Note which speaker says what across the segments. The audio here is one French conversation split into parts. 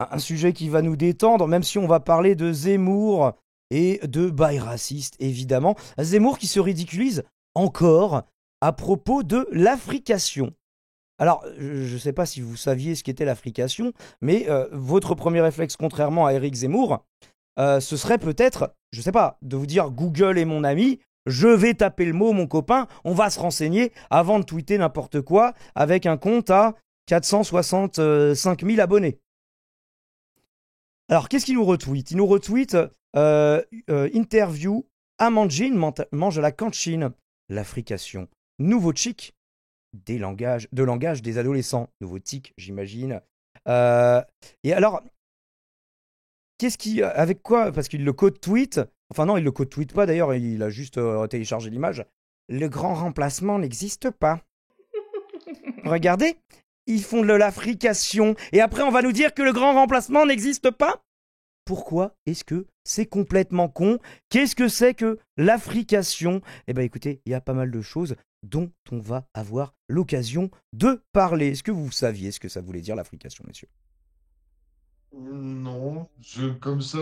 Speaker 1: un sujet qui va nous détendre, même si on va parler de Zemmour et de bail raciste, évidemment. Zemmour qui se ridiculise encore à propos de l'africation. Alors, je ne sais pas si vous saviez ce qu'était l'africation, mais votre premier réflexe, contrairement à Éric Zemmour, ce serait peut-être, je ne sais pas, de vous dire Google est mon ami, je vais taper le mot, mon copain, on va se renseigner avant de tweeter n'importe quoi avec un compte à 465 000 abonnés. Alors, qu'est-ce qu'il nous retweet? Il nous retweet interview, Amandine mange à la cantine, l'africation, nouveau chic, de langage des adolescents, nouveau tic, j'imagine. Euh, et alors, avec quoi? Parce qu'il le code tweet. Enfin non, il le code tweet pas d'ailleurs. Il a juste téléchargé l'image. Le grand remplacement n'existe pas. Regardez, ils font de l'africation. Et après, on va nous dire que le grand remplacement n'existe pas. Pourquoi est-ce que c'est complètement con? Qu'est-ce que c'est que l'africation? Eh bien écoutez, il y a pas mal de choses dont on va avoir l'occasion de parler. Est-ce que vous saviez ce que ça voulait dire l'africation, messieurs?
Speaker 2: Non, comme ça,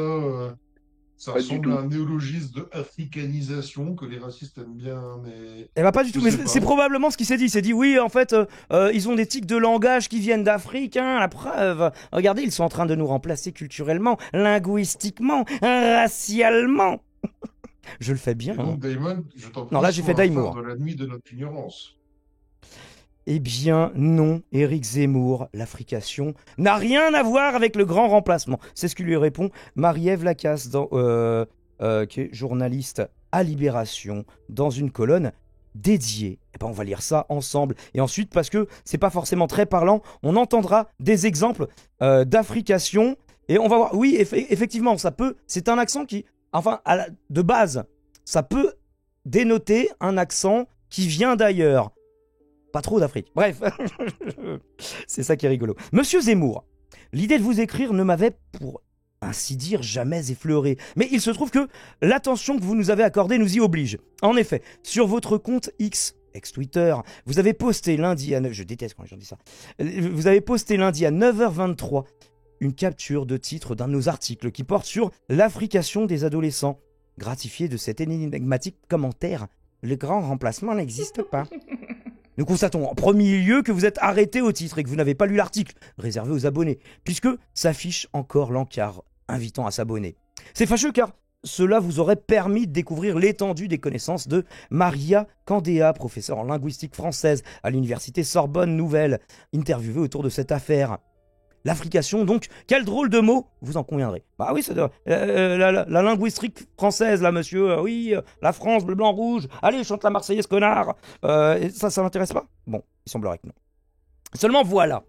Speaker 2: ça
Speaker 3: Pas du
Speaker 2: ressemble à
Speaker 3: tout.
Speaker 2: un néologisme de africanisation que les racistes aiment bien, mais
Speaker 1: Eh ben pas du
Speaker 2: je
Speaker 1: tout, mais
Speaker 2: sais
Speaker 1: c'est
Speaker 2: pas.
Speaker 1: probablement ce qu'il s'est dit. Il s'est dit oui, en fait, ils ont des tics de langage qui viennent d'Afrique, hein, la preuve. Regardez, ils sont en train de nous remplacer culturellement, linguistiquement, racialement. Je le fais bien,
Speaker 2: Et
Speaker 1: hein.
Speaker 2: donc, Damon, je t'en
Speaker 1: Non,
Speaker 2: prie,
Speaker 1: là j'ai fait
Speaker 2: sois un phare
Speaker 1: Daïmour.
Speaker 2: de la nuit de notre ignorance.
Speaker 1: Eh bien non, Éric Zemmour, l'africation, n'a rien à voir avec le grand remplacement. C'est ce que lui répond Marie-Ève Lacasse, qui est journaliste à Libération, dans une colonne dédiée. Eh ben, on va lire ça ensemble. Et ensuite, parce que c'est pas forcément très parlant, on entendra des exemples d'africation. Et on va voir, oui, effectivement, ça peut, c'est un accent qui, enfin, de base, ça peut dénoter un accent qui vient d'ailleurs. Pas trop d'Afrique. Bref, c'est ça qui est rigolo. Monsieur Zemmour, l'idée de vous écrire ne m'avait, pour ainsi dire, jamais effleuré. Mais il se trouve que l'attention que vous nous avez accordée nous y oblige. En effet, sur votre compte X, ex-Twitter, vous avez posté lundi à 9... Je déteste quand les gens disent ça. Vous avez posté lundi à 9h23 une capture de titre d'un de nos articles qui porte sur l'africation des adolescents. Gratifié de cet énigmatique commentaire, le grand remplacement n'existe pas. Nous constatons en premier lieu que vous êtes arrêté au titre et que vous n'avez pas lu l'article réservé aux abonnés, puisque s'affiche encore l'encart invitant à s'abonner. C'est fâcheux car cela vous aurait permis de découvrir l'étendue des connaissances de Maria Candéa, professeure en linguistique française à l'université Sorbonne Nouvelle, interviewée autour de cette affaire. L'africation, donc, quel drôle de mot, vous en conviendrez. Bah oui, c'est la linguistique française, là, monsieur. Oui, la France, bleu, blanc, rouge. Allez, chante la Marseillaise, connard. Ça m'intéresse pas? Bon, il semblerait que non. Seulement voilà.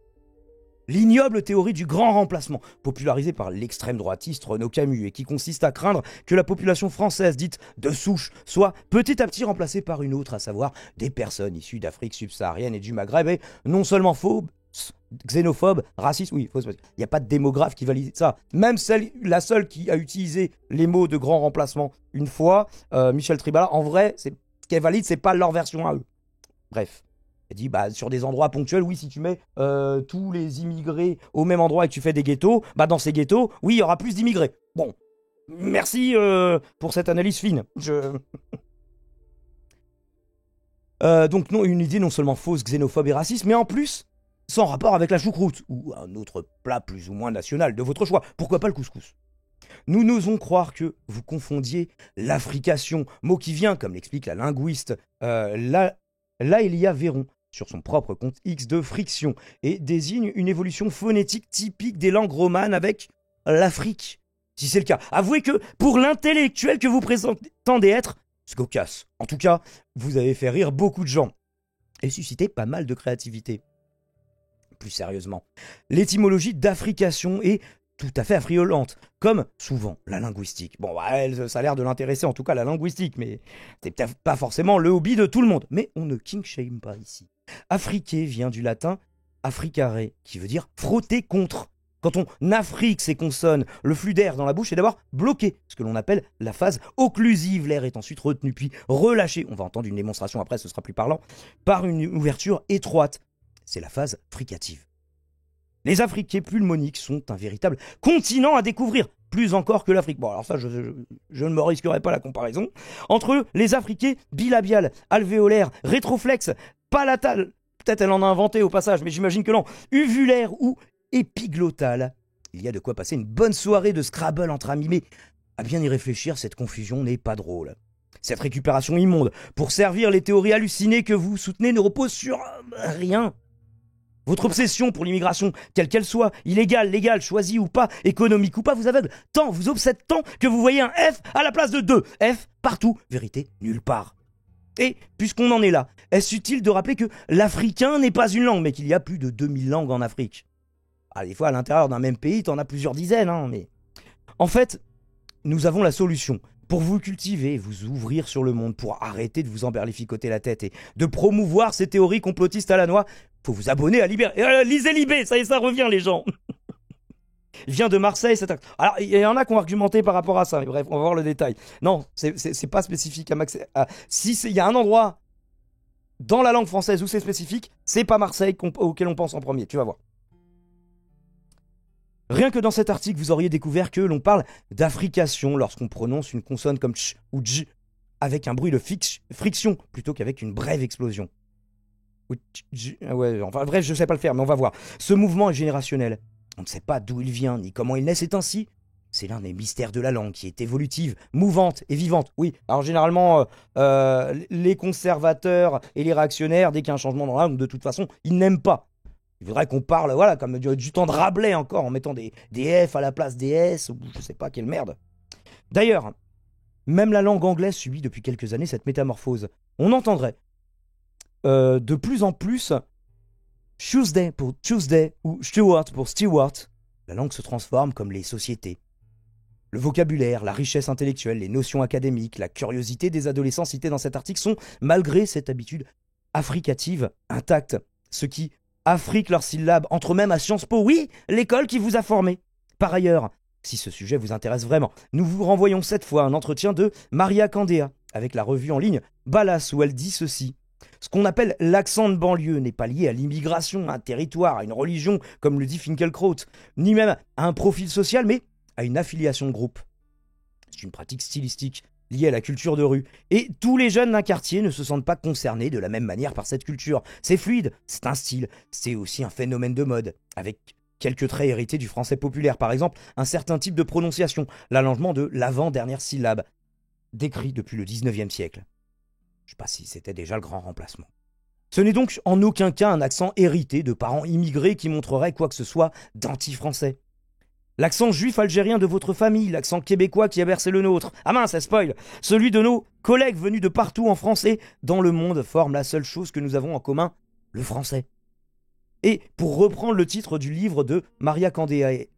Speaker 1: L'ignoble théorie du grand remplacement, popularisée par l'extrême droitiste Renaud Camus, et qui consiste à craindre que la population française dite de souche soit petit à petit remplacée par une autre, à savoir des personnes issues d'Afrique subsaharienne et du Maghreb, est non seulement faux, xénophobe, raciste, oui, il n'y a pas de démographe qui valide ça. Même la seule qui a utilisé les mots de grand remplacement une fois, Michel Tribala, en vrai, ce qu'elle valide, c'est pas leur version à eux. Bref. Elle dit, bah, sur des endroits ponctuels, oui, si tu mets tous les immigrés au même endroit et que tu fais des ghettos, bah, dans ces ghettos, oui, il y aura plus d'immigrés. Bon, merci pour cette analyse fine. Donc, non, une idée non seulement fausse, xénophobe et raciste, mais en plus, sans rapport avec la choucroute, ou un autre plat plus ou moins national de votre choix. Pourquoi pas le couscous? Nous n'osons croire que vous confondiez l'africation, mot qui vient, comme l'explique la linguiste Laëlia Véron, sur son propre compte X de friction, et désigne une évolution phonétique typique des langues romanes avec l'Afrique. Si c'est le cas, avouez que pour l'intellectuel que vous prétendez être, c'est cocasse. En tout cas, vous avez fait rire beaucoup de gens et suscité pas mal de créativité. Plus sérieusement, l'étymologie d'africation est tout à fait affriolante, comme souvent la linguistique. Bon, bah, ça a l'air de l'intéresser en tout cas la linguistique, mais c'est peut-être pas forcément le hobby de tout le monde. Mais on ne king shame pas ici. Afriquer vient du latin africare, qui veut dire frotter contre. Quand on affrique ses consonnes, le flux d'air dans la bouche est d'abord bloqué, ce que l'on appelle la phase occlusive. L'air est ensuite retenu puis relâché. On va entendre une démonstration après, ce sera plus parlant, par une ouverture étroite. C'est la phase fricative. Les Africains pulmoniques sont un véritable continent à découvrir, plus encore que l'Afrique. Bon, alors ça, je ne me risquerai pas la comparaison. Entre eux, les Africains bilabiales, alvéolaires, rétroflex, palatales, peut-être elle en a inventé au passage, mais j'imagine que non, uvulaires ou épiglottales. Il y a de quoi passer une bonne soirée de Scrabble entre amis, mais à bien y réfléchir, cette confusion n'est pas drôle. Cette récupération immonde, pour servir les théories hallucinées que vous soutenez, ne repose sur rien. Votre obsession pour l'immigration, quelle qu'elle soit, illégale, légale, choisie ou pas, économique ou pas, vous aveugle tant, vous obsède tant que vous voyez un F à la place de 2. F partout, vérité nulle part. Et, puisqu'on en est là, est-ce utile de rappeler que l'africain n'est pas une langue, mais qu'il y a plus de 2000 langues en Afrique? Ah, des fois, à l'intérieur d'un même pays, t'en as plusieurs dizaines, hein, mais... En fait, nous avons la solution. Pour vous cultiver, vous ouvrir sur le monde, pour arrêter de vous emberlificoter la tête et de promouvoir ces théories complotistes à la noix, faut vous abonner à Libé. Lisez Libé, ça y est, ça revient les gens. Il vient de Marseille, cet acte. Alors, il y en a qui ont argumenté par rapport à ça, mais bref, on va voir le détail. Non, c'est pas spécifique à Marseille. Si il y a un endroit dans la langue française où c'est spécifique, c'est pas Marseille auquel on pense en premier, tu vas voir. Rien que dans cet article, vous auriez découvert que l'on parle d'africation lorsqu'on prononce une consonne comme ch ou dj avec un bruit de friction plutôt qu'avec une brève explosion. Ou ouais, enfin bref, je sais pas le faire, mais on va voir. Ce mouvement est générationnel. On ne sait pas d'où il vient ni comment il naît, c'est ainsi. C'est l'un des mystères de la langue qui est évolutive, mouvante et vivante. Oui, alors généralement, les conservateurs et les réactionnaires, dès qu'il y a un changement dans la langue, de toute façon, ils n'aiment pas. Il faudrait qu'on parle, voilà, comme du temps de Rabelais encore, en mettant des F à la place des S, ou je sais pas, quelle merde. D'ailleurs, même la langue anglaise subit depuis quelques années cette métamorphose. On entendrait de plus en plus Tuesday pour Tuesday ou Stewart pour Stewart. La langue se transforme comme les sociétés. Le vocabulaire, la richesse intellectuelle, les notions académiques, la curiosité des adolescents cités dans cet article sont, malgré cette habitude africative, intactes. Ce qui affrique leurs syllabes, entre même à Sciences Po, oui, l'école qui vous a formé. Par ailleurs, si ce sujet vous intéresse vraiment, nous vous renvoyons cette fois à un entretien de Maria Candéa avec la revue en ligne Ballas où elle dit ceci. Ce qu'on appelle l'accent de banlieue n'est pas lié à l'immigration, à un territoire, à une religion, comme le dit Finkielkraut, ni même à un profil social, mais à une affiliation de groupe. C'est une pratique stylistique liée à la culture de rue. Et tous les jeunes d'un quartier ne se sentent pas concernés de la même manière par cette culture. C'est fluide, c'est un style, c'est aussi un phénomène de mode, avec quelques traits hérités du français populaire. Par exemple, un certain type de prononciation, l'allongement de l'avant-dernière syllabe, décrit depuis le 19e siècle. Je ne sais pas si c'était déjà le grand remplacement. Ce n'est donc en aucun cas un accent hérité de parents immigrés qui montrerait quoi que ce soit d'anti-français. L'accent juif algérien de votre famille, l'accent québécois qui a bercé le nôtre. Ah mince, ça spoil. Celui de nos collègues venus de partout en France et dans le monde forme la seule chose que nous avons en commun, le français. Et pour reprendre le titre du livre de Maria Candéa et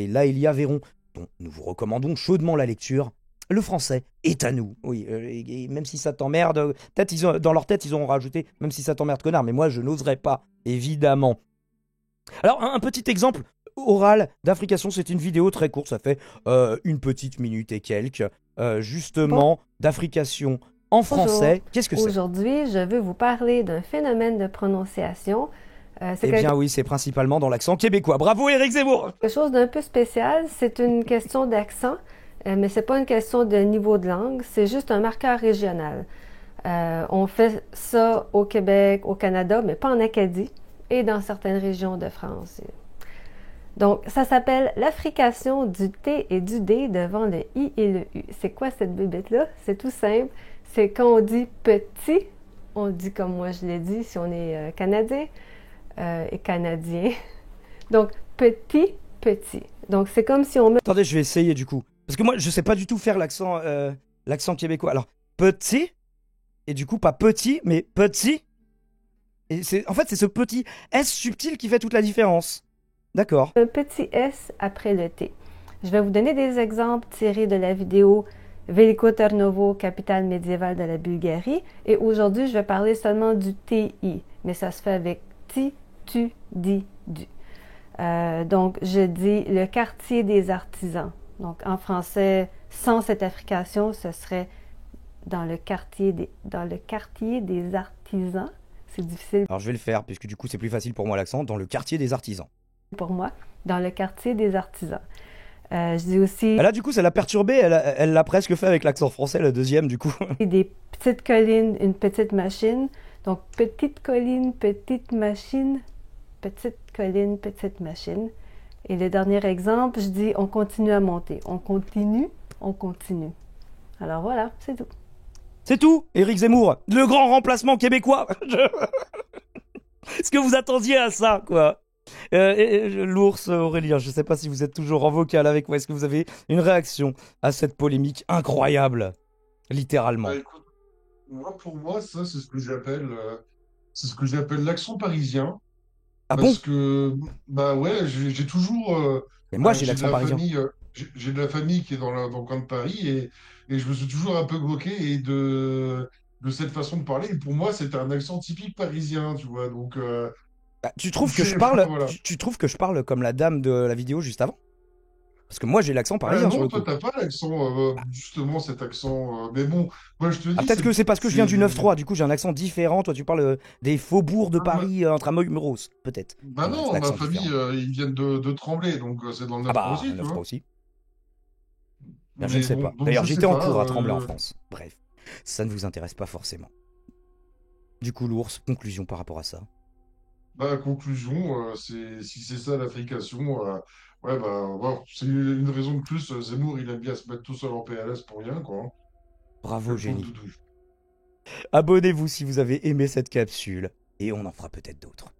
Speaker 1: Laëlia Véron, dont nous vous recommandons chaudement la lecture, le français est à nous. Oui, et même si ça t'emmerde, peut-être dans leur tête ils ont rajouté, même si ça t'emmerde connard, mais moi je n'oserais pas, évidemment. Alors un petit exemple oral d'Africation, c'est une vidéo très courte, ça fait une petite minute et quelques, justement, d'Africation en français.
Speaker 3: Bonjour.
Speaker 1: Qu'est-ce que c'est?
Speaker 3: Aujourd'hui, je veux vous parler d'un phénomène de prononciation.
Speaker 1: Eh bien oui, c'est principalement dans l'accent québécois. Bravo Éric Zemmour!
Speaker 3: Quelque chose d'un peu spécial, c'est une question d'accent, mais c'est pas une question de niveau de langue, c'est juste un marqueur régional. On fait ça au Québec, au Canada, mais pas en Acadie et dans certaines régions de France. Donc, ça s'appelle l'affrication du T et du D devant le I et le U. C'est quoi cette bébête-là? C'est tout simple. C'est quand on dit petit, on dit comme moi je l'ai dit si on est Canadien et Canadien. Donc, petit, petit. Donc, c'est comme si on met...
Speaker 1: Attendez, je vais essayer du coup. Parce que moi, je sais pas du tout faire l'accent québécois. Alors, petit, et du coup, pas petit, mais petit. Et en fait, c'est ce petit S subtil qui fait toute la différence. D'accord.
Speaker 3: Un petit S après le T. Je vais vous donner des exemples tirés de la vidéo Veliko Tarnovo, capitale médiévale de la Bulgarie. Et aujourd'hui, je vais parler seulement du TI, mais ça se fait avec ti, tu, di, du. Donc, je dis le quartier des artisans. Donc, en français, sans cette affrication, ce serait dans le quartier des artisans. c'est difficile
Speaker 1: Alors je vais le faire, puisque du coup c'est plus facile pour moi l'accent, dans le quartier des artisans.
Speaker 3: pour moi, dans le quartier des artisans. Je dis aussi
Speaker 1: Là, du coup, ça l'a perturbée. Elle l'a presque fait avec l'accent français, le deuxième, du coup.
Speaker 3: des petites collines, une petite machine. Donc, petite colline, petite machine, petite colline, petite machine. Et le dernier exemple, je dis on continue à monter. On continue, on continue. Alors voilà, c'est tout.
Speaker 1: C'est tout, Éric Zemmour, le grand remplacement québécois. Est-ce que vous attendiez à ça, quoi? L'ours, Aurélien, je ne sais pas si vous êtes toujours en vocal avec moi. Est-ce que vous avez une réaction à cette polémique incroyable, littéralement?
Speaker 2: Bah, écoute, pour moi, ça, c'est ce que j'appelle l'accent parisien.
Speaker 1: Ah bon?
Speaker 2: Parce que, bah ouais, j'ai toujours,
Speaker 1: Mais moi, j'ai
Speaker 2: j'ai de
Speaker 1: l'accent
Speaker 2: la
Speaker 1: parisien.
Speaker 2: famille, j'ai de la famille qui est dans le coin de Paris et je me suis toujours un peu moqué de cette façon de parler. Et pour moi, c'était un accent typique parisien, tu vois. Donc,
Speaker 1: Bah, tu trouves que je
Speaker 2: enfin,
Speaker 1: parle,
Speaker 2: voilà.
Speaker 1: tu trouves que je parle comme la dame de la vidéo juste avant? Parce que moi, j'ai l'accent parisien sur
Speaker 2: Non,
Speaker 1: le
Speaker 2: toi,
Speaker 1: coup.
Speaker 2: t'as pas l'accent, justement, cet accent. Mais bon, moi, je te
Speaker 1: Ah,
Speaker 2: dis,
Speaker 1: peut-être que c'est parce que je viens
Speaker 2: c'est,
Speaker 1: du 9-3, du coup j'ai un accent différent. Toi, tu parles des faubourgs de Paris intramuros, peut-être.
Speaker 2: bah
Speaker 1: On a un
Speaker 2: non, ma
Speaker 1: accent
Speaker 2: famille,
Speaker 1: différent.
Speaker 2: ils viennent de Tremblay, donc c'est dans le
Speaker 1: Ah
Speaker 2: 9-3
Speaker 1: bah,
Speaker 2: aussi, tu
Speaker 1: 9-3
Speaker 2: vois.
Speaker 1: aussi. Ben, je ne
Speaker 2: Mais
Speaker 1: sais pas.
Speaker 2: donc
Speaker 1: D'ailleurs,
Speaker 2: je
Speaker 1: j'étais
Speaker 2: sais
Speaker 1: en
Speaker 2: pas.
Speaker 1: cours à Tremblay en France. Bref, ça ne vous intéresse pas forcément. Du coup, l'ours, conclusion par rapport à ça.
Speaker 2: Bah, conclusion, si c'est ça l'affrication, ouais, bah, voilà, c'est une raison de plus. Zemmour, il aime bien se mettre tout seul en PLS pour rien, quoi.
Speaker 1: Bravo,
Speaker 2: Quel pauvre
Speaker 1: génie.
Speaker 2: doudou.
Speaker 1: Abonnez-vous si vous avez aimé cette capsule, et on en fera peut-être d'autres.